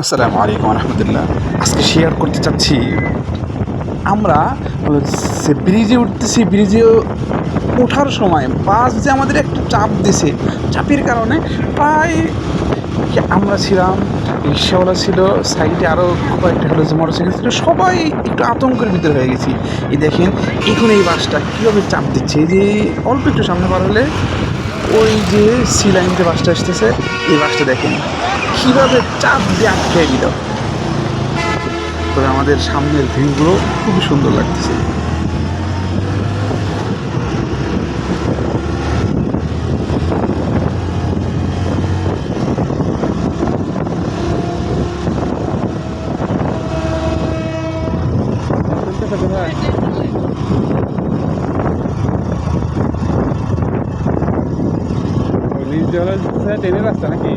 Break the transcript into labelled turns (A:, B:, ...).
A: আসসালামু আলাইকুম রহমতুল্লাহ। আজকে শেয়ার করতে চাচ্ছি আমরা সে ব্রিজে উঠতেছি। ব্রিজে ওঠার সময় বাস যে আমাদের একটু চাপ দিছে, চাপের কারণে প্রায় আমরা ছিলাম, রিক্সাওয়ালা ছিল, সাইডে আরও কয়েকটা হলো যে মোটরসাইকেল ছিল, সবাই একটু আতঙ্কের ভিতরে হয়ে গেছি। এই দেখেন এখন এই বাসটা কীভাবে চাপ দিচ্ছে। এই যে অল্প একটু সামনে পার হলে ওই যে সি লাইন যে বাসটা আসতেছে, এই বাসটা দেখেন কীভাবে চাপ দিয়ে আটকে দিল। তবে আমাদের সামনের ভিউগুলো খুবই সুন্দর লাগতেছে।
B: ট্রেনের রাস্তা নাকি